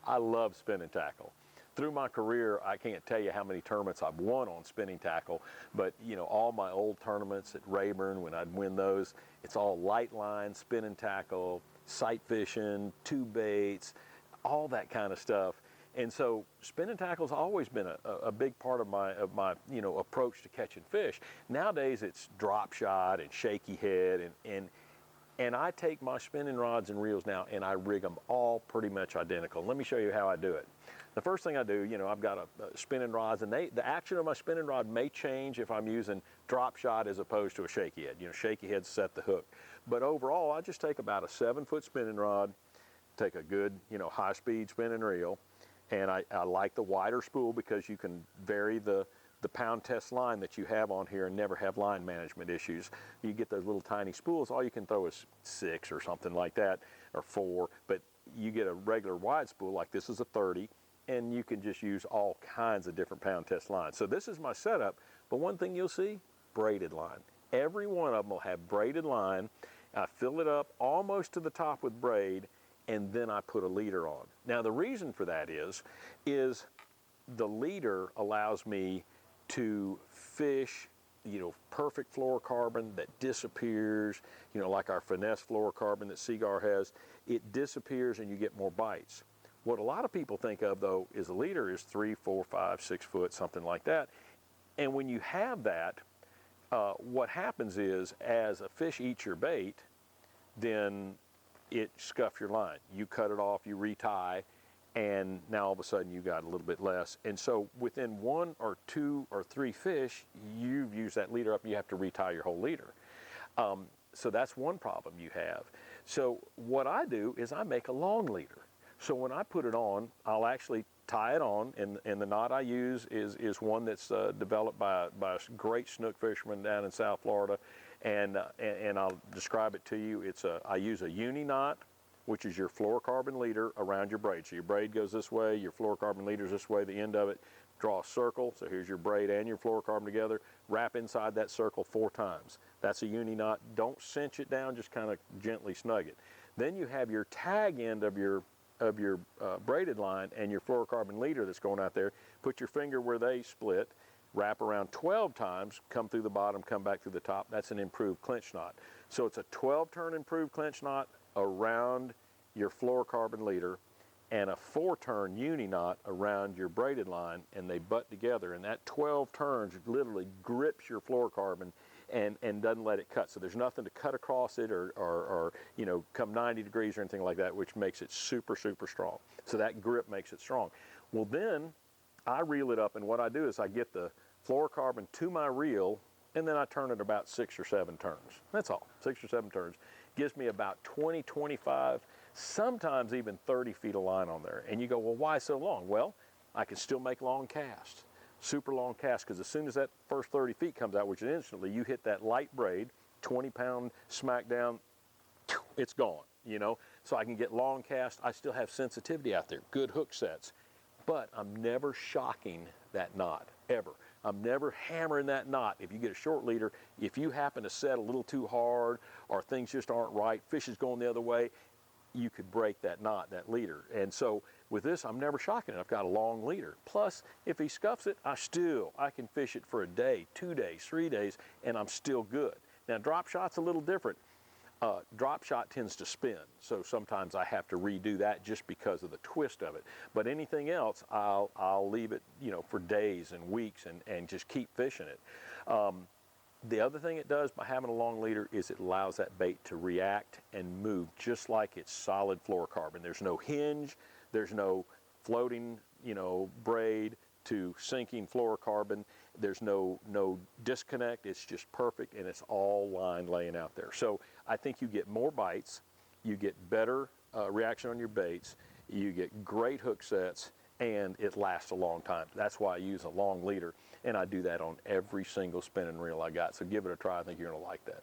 I love spinning tackle. Through my career, I can't tell you how many tournaments I've won on spinning tackle, but you know, all my old tournaments at Rayburn, when I'd win those, it's all light line, spinning tackle, sight fishing, tube baits, all that kind of stuff. And so spinning tackle's always been a big part of my you know, approach to catching fish. Nowadays it's drop shot and shaky head, and I take my spinning rods and reels now and I rig them all pretty much identical. Let me show you how I do it. The first thing I do, you know, I've got a spinning rods, and the action of my spinning rod may change if I'm using drop shot as opposed to a shaky head. You know, shaky heads set the hook. But overall, I just take about a 7-foot spinning rod, take a good, you know, high-speed spinning reel, and I like the wider spool because you can vary the pound test line that you have on here and never have line management issues. You get those little tiny spools, all you can throw is 6 or something like that, or 4, but you get a regular wide spool, like this is a 30, and you can just use all kinds of different pound test lines. So this is my setup, but one thing you'll see, braided line. Every one of them will have braided line. I fill it up almost to the top with braid, and then I put a leader on. Now the reason for that is the leader allows me to fish, you know, perfect fluorocarbon that disappears, you know, like our finesse fluorocarbon that Seagar has. It disappears and you get more bites. What a lot of people think of though is a leader is 3, 4, 5, 6 foot, something like that. And when you have that, what happens is as a fish eats your bait, then it scuffs your line. You cut it off, you retie, and now all of a sudden you got a little bit less. And so within 1 or 2 or 3 fish, you've used that leader up, you have to retie your whole leader. So that's one problem you have. So what I do is I make a long leader. So when I put it on, I'll actually tie it on, and the knot I use is one that's developed by a great snook fisherman down in South Florida, and I'll describe it to you. I use a uni knot, which is your fluorocarbon leader around your braid. So your braid goes this way, your fluorocarbon leader's this way, the end of it. Draw a circle, so here's your braid and your fluorocarbon together. Wrap inside that circle 4 times. That's a uni knot. Don't cinch it down, just kind of gently snug it. Then you have your tag end of your braided line and your fluorocarbon leader that's going out there. Put your finger where they split, wrap around 12 times, come through the bottom, come back through the top. That's an improved clinch knot. So it's a 12-turn improved clinch knot around your fluorocarbon leader and a 4-turn uni knot around your braided line, and they butt together, and that 12 turns literally grips your fluorocarbon and doesn't let it cut. So there's nothing to cut across it or you know, come 90 degrees or anything like that, which makes it super, super strong. So that grip makes it strong. Well, then I reel it up, and what I do is I get the fluorocarbon to my reel, and then I turn it about 6 or 7 turns. That's all, 6 or 7 turns. Gives me about 20, 25, sometimes even 30 feet of line on there. And you go, well, why so long? Well, I can still make long casts. Super long cast, because as soon as that first 30 feet comes out, which is instantly, you hit that light braid, 20-pound smack down, it's gone, you know. So I can get long cast. I still have sensitivity out there, good hook sets, but I'm never shocking that knot, ever. I'm never hammering that knot. If you get a short leader, if you happen to set a little too hard or things just aren't right, fish is going the other way, you could break that knot, that leader. And so with this, I'm never shocking it. I've got a long leader. Plus, if he scuffs it, I can fish it for a day, 2 days, 3 days, and I'm still good. Now, drop shot's a little different. Drop shot tends to spin, so sometimes I have to redo that just because of the twist of it. But anything else, I'll leave it, you know, for days and weeks and just keep fishing it. The other thing it does by having a long leader is it allows that bait to react and move just like it's solid fluorocarbon. There's no hinge, there's no floating, you know, braid to sinking fluorocarbon. There's no disconnect. It's just perfect, and it's all line laying out there. So I think you get more bites, you get better reaction on your baits, you get great hook sets, and it lasts a long time. That's why I use a long leader, and I do that on every single spinning reel I got. So give it a try. I think you're gonna like that.